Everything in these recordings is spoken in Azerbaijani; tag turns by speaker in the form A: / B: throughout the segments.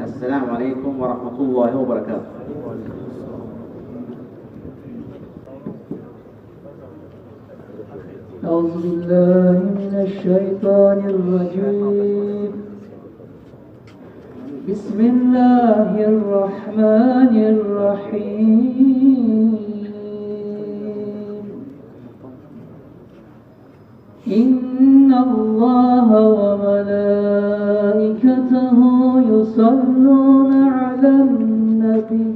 A: Esselamu Aleyküm ve Rahmetullahi ve Berekatuhu.
B: أعوذ بالله من الشيطان الرجيم بسم الله الرحمن الرحيم إن الله وملائكته يصلون على النبي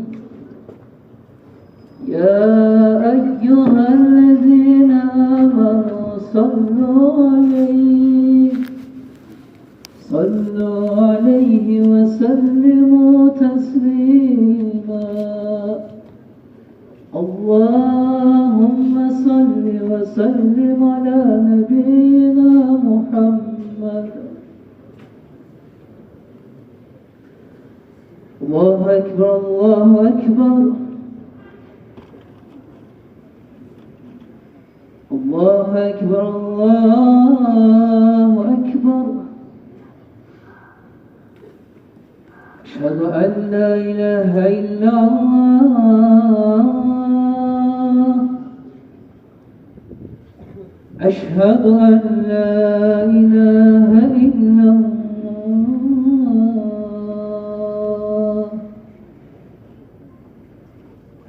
B: يا أيها الذين آمنوا صلوا عليه وسلموا تسليما اللهم صل وسلم على نبينا محمد. الله أكبر الله أكبر الله أكبر الله أكبر أشهد أن لا إله إلا الله أشهد أن لا إله إلا الله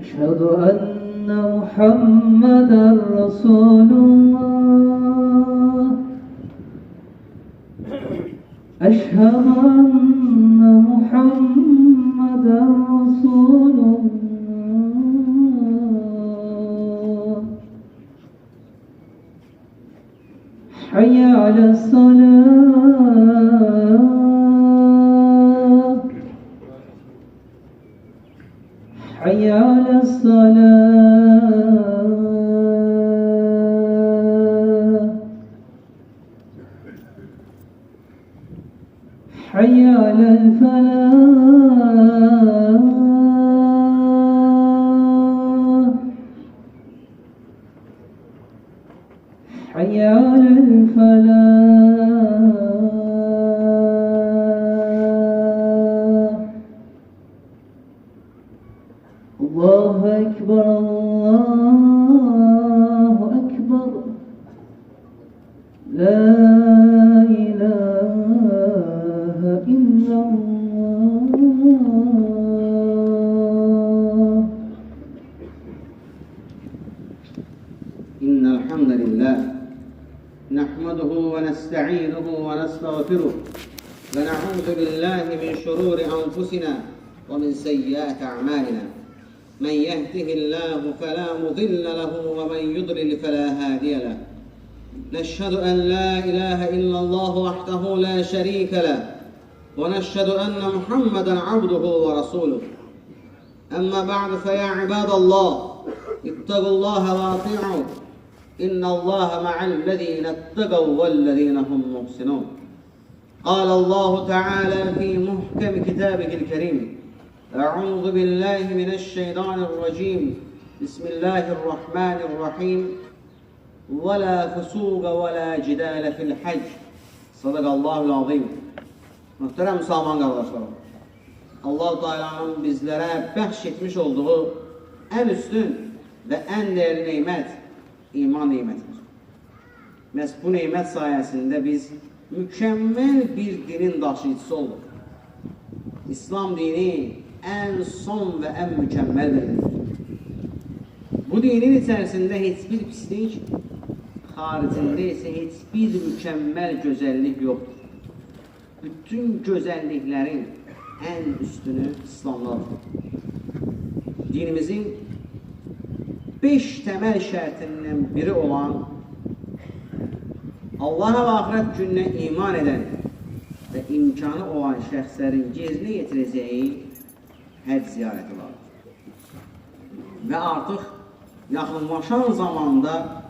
B: أشهد أن محمدا رسول الله أشهد أن محمدا رسول الله حي على الصلاة حي على الصلاة حي على الفلاح حي على الفلاح. الله أكبر الله أكبر لا إله إلا الله.
A: إن الحمد لله نحمده ونستعينه ونستغفره ونعوذ بالله من شرور أنفسنا ومن سيئات أعمالنا من يهده الله فلا مضل له ومن يضلل فلا هادي له نشهد أن لا إله إلا الله وحده لا شريك له ونشهد أن محمدا عبده ورسوله أما بعد فيا عباد الله اتقوا الله وأطيعوه إن الله مع الذين اتقوا والذين هم محسنون. قال الله تعالى في محكم كتابه الكريم أعوذ بالله من الشيطان الرجيم بسم الله الرحمن الرحيم ولا فسوق ولا جدال في الحج صدق الله العظيم. Muhterem Müslüman kardeşlerim, Allah-u Teala'nın bizlere bəxş olduğu en üstün ve en değerli nimet iman nimetidir. Məhz bu nimet sayesinde biz mükemmel bir dinin daşıyıcısı olduk. İslam dini en son ve en mükemmel bir dindir. Bu dinin içerisinde hiçbir pislik, haricinde ise hiçbir mükemmel güzellik yoktur. Bütün güzelliklerin en üstünü İslam'dadır. Dinimizin 5 temel şartından biri olan Allah'a ve ahiret gününe iman eden ve imkanı olan şəxslərin yerinə yetirəcəyi həcc ziyarəti var. Ve artık yaxınlaşan zamanda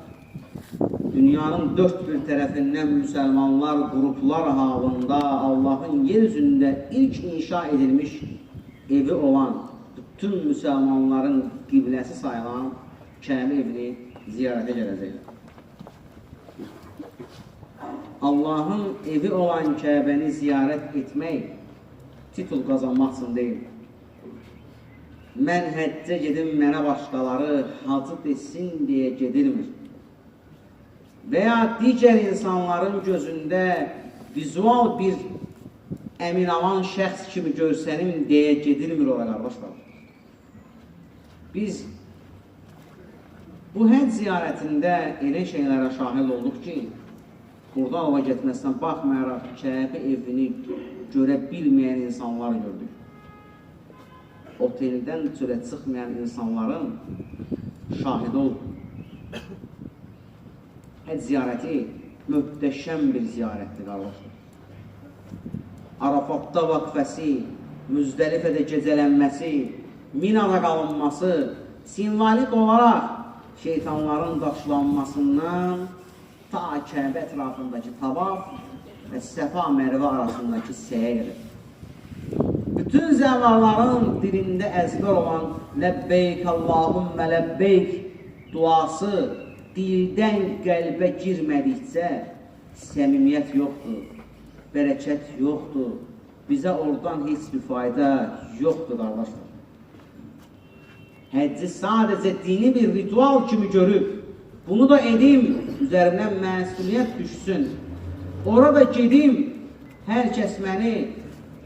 A: dünyanın dört bir tərəfindən Müslümanlar gruplar halında Allah'ın yeryüzünde ilk inşa edilmiş evi olan bütün Müslümanların qibləsi sayılan Kəbə evini ziyarete gələcək. Allah'ın evi olan Kəbəni ziyaret etmək titul qazanmaq üçün deyil. Mən həccə gedim, mənə başqaları hacı desin deyə gedilmir. Və ya digər insanların gözündə vizual bir əminaman şəxs kimi görsənim deyə gedilmir ola qardaşlar. Biz bu həcc ziyarətində elə şeylərə şahid olduq ki, burada ova getməsinə baxmayaraq Kəbə evini görə bilməyən insanlar gördük. Oteldən çölə çıxmayan insanların şahidi olduq. Həcc ziyarəti möhtəşəm bir ziyarətdir qardaşlar. Arafatda vaqfəsi, Müzdəlifədə gecələnməsi, Minada qalınması, simvolik olaraq şeytanların daşlanmasından ta Kəbə ətrafındakı tavaf və Səfa Mərvə arasındakı səyir. Bütün zəvvarların dilində əzbər olan Ləbbeyk Allahümmə Ləbbeyk duası dildən qəlbə girmədikcə səmimiyyət yoxdur, bərəkət yoxdur, bizə oradan heç bir fayda yoxdur qardaşlar. Həcci sadəcə dini bir ritual kimi görüb, bunu da edim, üzərimdən məsuliyyət düşsün. Orada gedim, hər kəs məni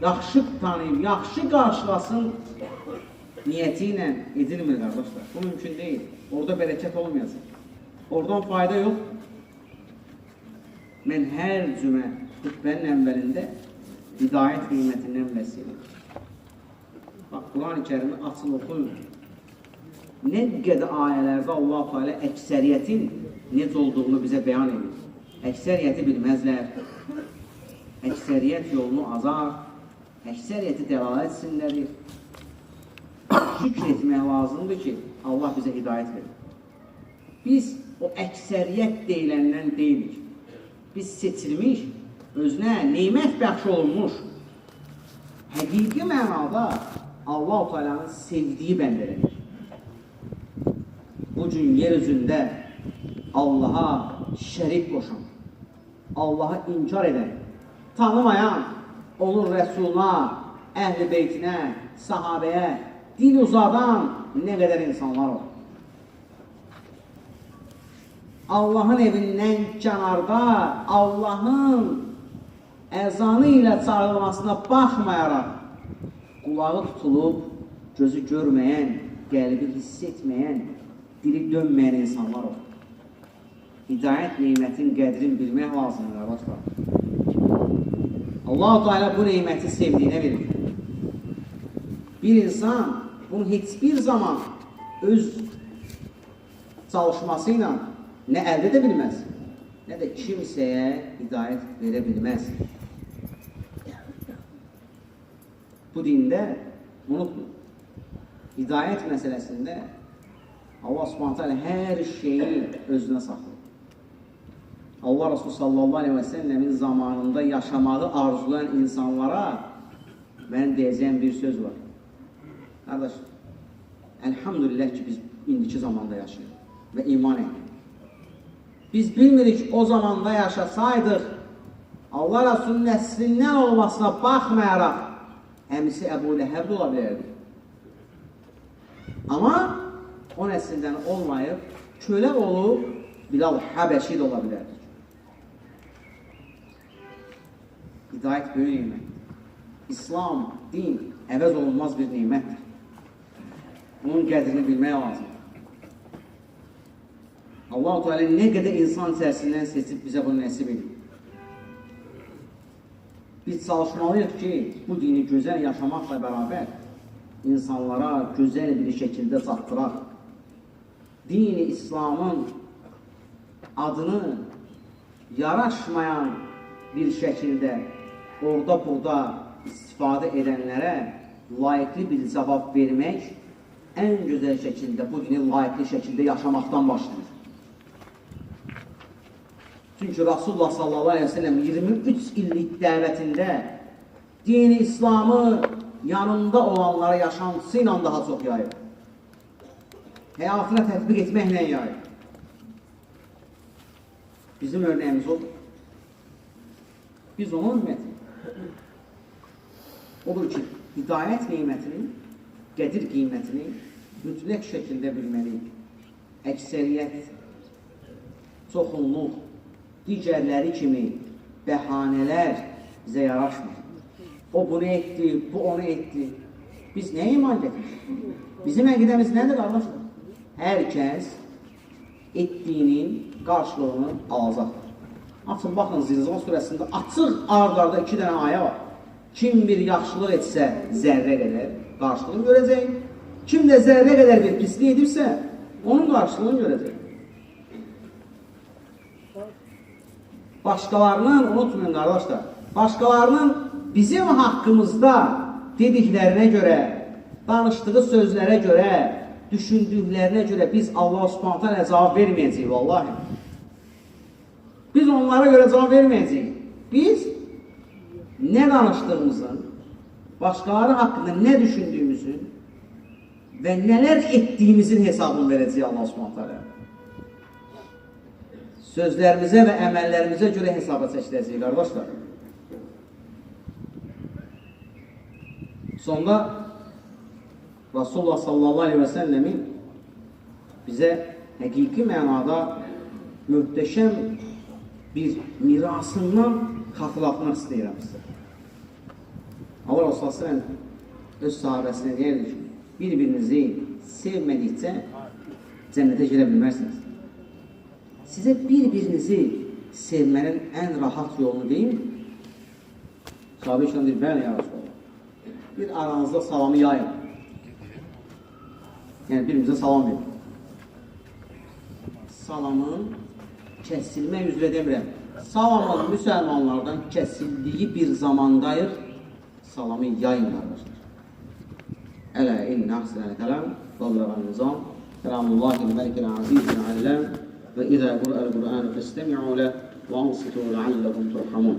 A: yaxşı tanıyıb, yaxşı qarşılasın niyyəti ilə edilmir qardaşlar. Bu mümkün deyil. Orada bərəkət olmayacaq. Oradan fayda yox. Mən hər cümə xütbənin əvvəlində hidayət qiymətindən bəhsedilir. Bax, Quran-ı Kərimi açın oxuyun. Nə qədər ayələrdə Allah-u Teala əksəriyyətin necə olduğunu bizə bəyan edir. Əksəriyyəti bilməzlər, əksəriyyət yolunu azar, əksəriyyəti dəlalət etsinlədir. Şükr etmək lazımdır ki, Allah bizə hidayət verir. Biz o əksəriyyət deyiləndən deyilik. Biz seçilmiş, özünə neymət bəxş olunmuş, həqiqi mənada Allah-u Teala'nın sevdiyi bəndələdir. Bugün yer üzündə Allaha şərik qoşan, Allaha inkar edən, tanımayan, onun Rəsuluna, əhl-i beytinə, sahabəyə, dil uzadan nə qədər insanlar var. Allahın evindən kənarda, Allahın əzanı ilə çağırılmasına baxmayaraq, qulağı tutulub, gözü görməyən, qəlbi hiss etməyən, dili dönməyən insanlar olur. Hidayət neymətin qədrini bilmək lazımdır, qardaşlar. Allah-u Teala bu neyməti sevdiyinə verir. Bir insan bunu heç bir zaman öz çalışması ilə nə əldə edə bilməz, nə də kimsəyə hidayət verə bilməz. Bu dində, unutmayın, hidayət məsələsində Allah Subhanahu Teala hər şeyi özünə saxlayır. Allah Resulü sallallahu aleyhi ve sellemin zamanında yaşamağı arzulayan insanlara mən deyəcəyim bir söz var. Qardaş, elhamdülillah ki biz indiki zamanda yaşayırıq və iman edirik. Biz bilmirik o zamanda yaşasaydıq, Allah Resulü'nün nəslindən olmasına baxmayaraq, əmisi Əbu Ləhəb ola bilərdik. Amma o nəsildən olmayıb, kölə olub, Bilal Həbəşi də ola bilərdik. Hidayət böyük neymətdir. İslam, din, əvəz olunmaz bir neymətdir. Bunun qədrini bilmək lazımdır. Allah-u Teala nə qədər insan içərisindən seçib bizə bunu nəsib edir. Biz çalışmalıyıq ki, bu dini gözəl yaşamaqla bərabər insanlara gözəl bir şəkildə çatdıraq. Dini İslamın adını yaraşmayan bir şəkildə orada-burada istifadə edənlərə layiqli bir cavab vermək ən gözəl şəkildə bu dini layiqli şəkildə yaşamaqdan başlayır. Çünki Rasulullah sallallahu aleyhi ve sellem 23 illik dəvətində dini İslamı yanında olanlara yaşantısı ilə daha çox yayır. Həyatına tətbiq etməklə yayır. Bizim örnəyimiz odur. Biz onun ümməti. Odur ki, hidayət neymətini, qədir qiymətini mütləq şəkildə bilməliyik. Əksəriyyət, çoxunluq, digərləri kimi bəhanələr bizə yaraşmır. O bunu etdi, bu onu etdi. Biz nəyə iman gətirik? Bizim əqidəmiz nədir, qardaşlar? Hər kəs etdiyinin qarşılığını alacaqdır. Açın, baxın, Zilzal surəsində açıq ard-arda 2 dənə ayə var. Kim bir yaxşılıq etsə, zərrə qədər qarşılığını görəcək. Kim də zərrə qədər bir pislik edirsə, onun qarşılığını görəcək. Başqalarının, unutmayın qardaşlar, başqalarının bizim haqqımızda dediklərinə görə, danışdığı sözlərə görə, düşündüklərinə görə biz Allah Subhanahu taala cavab verməyəcəyik, vallahi. Biz onlara görə cavab verməyəcəyik. Biz nə danışdığımızın, başqaları haqqında nə düşündüyümüzün və nələr etdiyimizin hesabını verəcəyik Allah Subhanahu taala. Sözlərimizə və əməllərimizə görə hesaba çəkiləcəyik, qardaşlar. Sonda Rasulullah sallallahu aleyhi və səlləmin bizə həqiqi mənada möhtəşəm bir mirasından xatırlatmaq istəyirəm sizə. Allah Rasulullah sallallahu öz sahabəsinə deyirdi ki, bir-birinizi sevmədikcə cənnətə girə bilmərsiniz. Sizə bir-birinizi sevmənin ən rahat yolunu deyim. Sahabə işləm deyir, bəli ya Rasulullah. Bir aranızda salamı yayın. Yəni birimizə salam verin. Salamın kəsilmək üzrə demirəm. Salamın müsəlmanlardan kəsildiyi bir zamandayıq. Salamı yayın qardaşlar. Ələ inni əhsənəl kəlam və bəğən nizam. Kelamullahil məlikil azizil alləm və izə qur'əl Qur'an fəstəmi'u ləh və ansitu ləalləkum turhamun.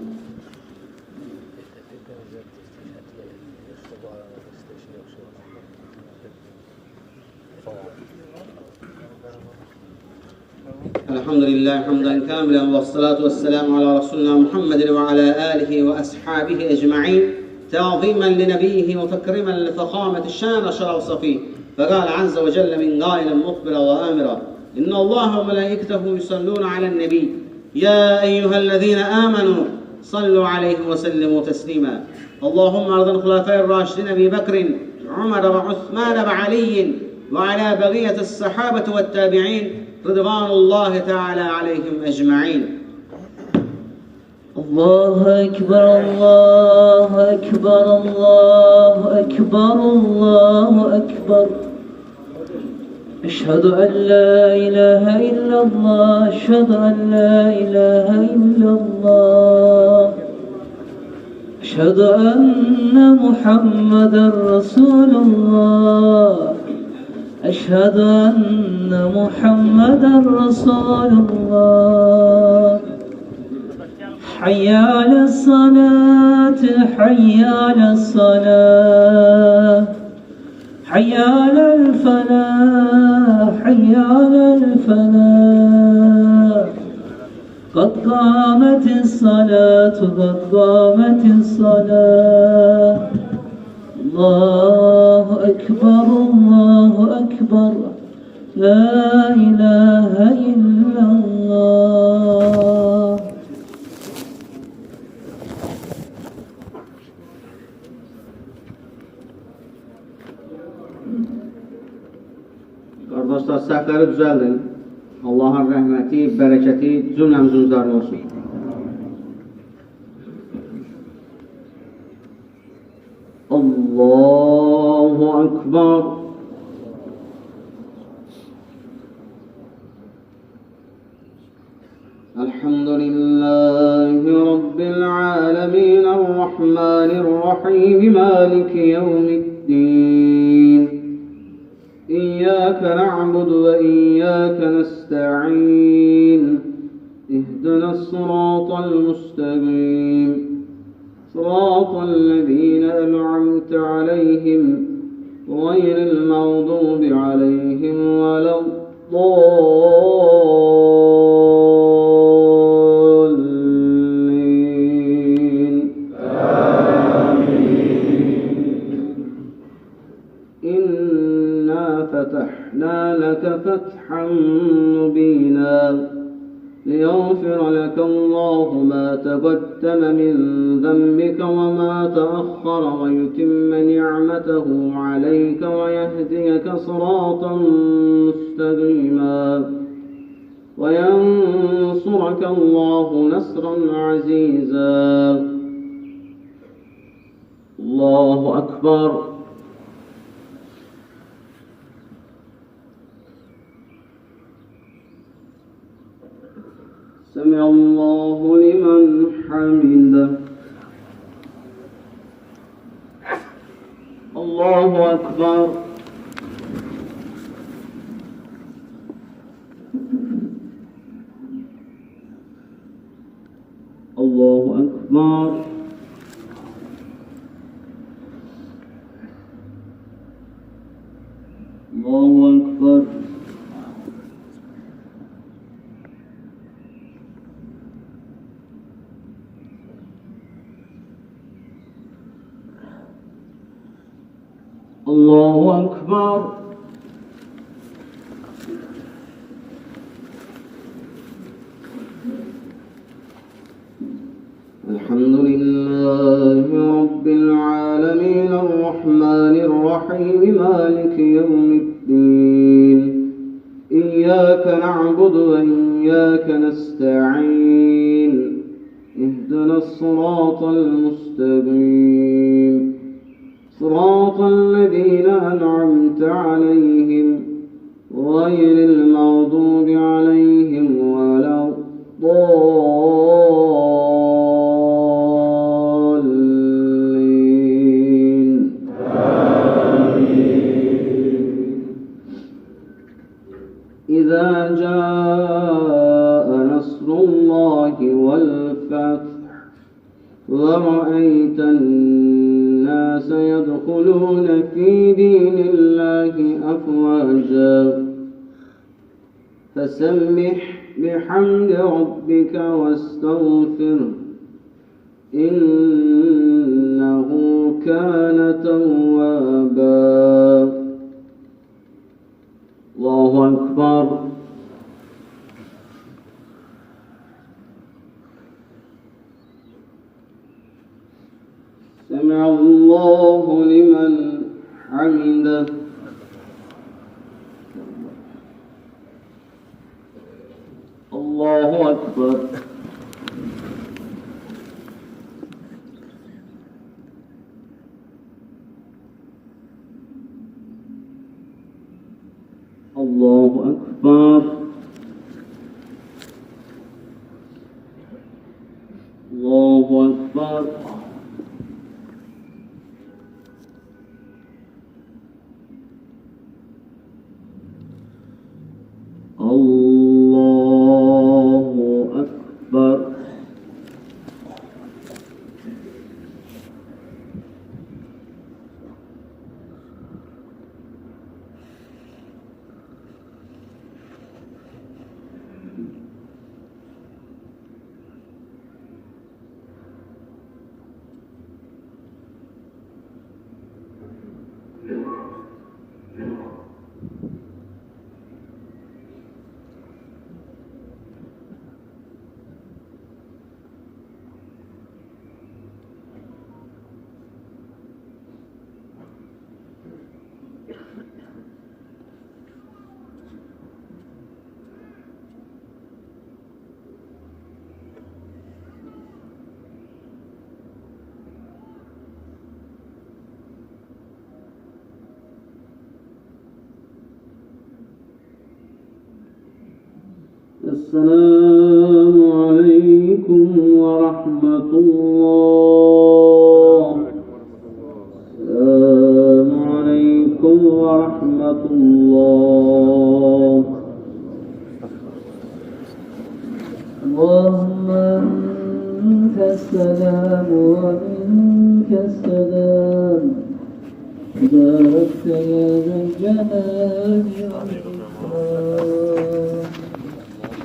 A: الحمد لله حمدا كاملا والصلاة والسلام على رسولنا محمد وعلى آله وأصحابه أجمعين تعظيما لنبيه وتكريما لفخامة الشان شرف صفيه فقال عز وجل من قائلا مخبرا وآمرا إن الله وملائكته يصلون على النبي يا أيها الذين آمنوا صلوا عليه وسلموا تسليما اللهم ارض الخلفاء الراشدين أبي بكر عمر وعثمان وعلي وعلى بقية الصحابة والتابعين رضوان الله تعالى عليهم أجمعين.
B: الله أكبر الله أكبر الله أكبر الله أكبر أشهد أن لا إله إلا الله أشهد أن لا إله إلا الله أشهد أن محمدا رسول الله أشهد أن محمدا رسول الله حي على الصلاة حي على الصلاة حي على الفلاح حي على الفلاح قد قامت الصلاة قد قامت الصلاة الله أكبر الله أكبر لا إله إلا الله.
A: Qardaşlar, səhvləri düzəldin. Allahın rəhməti, bərəkəti cümləmizin üzərində olsun. Allahu Ekber. Elhamdülillahi Rabbil alemin. Errahmanirrahim. Maliki yevmiddin. İyyâke na'budu ve iyyâke nesta'in. İhdinas-sırâtal mustakîm. صراط الذين أنعمت عليهم غير المغضوب عليهم ولا الضالين آمين. فَتَحْنَا لَكَ فَتْحًا مُبِينًا لِيَغْفِرَ لَكَ اللَّهُ مَا تَقَدَّمَ مِنْ ذَنبِكَ وَمَا تَأَخَّرَ وَيُتِمَّ نِعْمَتَهُ عَلَيْكَ وَيَهْدِيَكَ صِرَاطًا مُسْتَقِيمًا وَيَنصُرَكَ اللَّهُ نَصْرًا عَزِيزًا. الله أكبر. سمع الله لمن حمده. الله أكبر. الله أكبر. الله أكبر. الله أكبر. الحمد لله رب العالمين الرحمن الرحيم مالك يوم الدين إياك نعبد وإياك نستعين اهدنا الصراط المستقيم صراط الذين أنعمت عليهم غير المغضوب عليهم ولا الضالين. إذا جاء نصر الله والفتح ورأيت الناس يدخلون في دين الله أفواجا فسبح بحمد ربك واستغفره إنه كان توابا. الله أكبر. سمع الله لمن حمده. الله أكبر. الله أكبر. الله أكبر. الله أكبر. السلام عليكم ورحمة الله. السلام عليكم ورحمة الله.
B: اللهم أنت السلام ومنك السلام تباركت يا ذا الجلال والإكرام.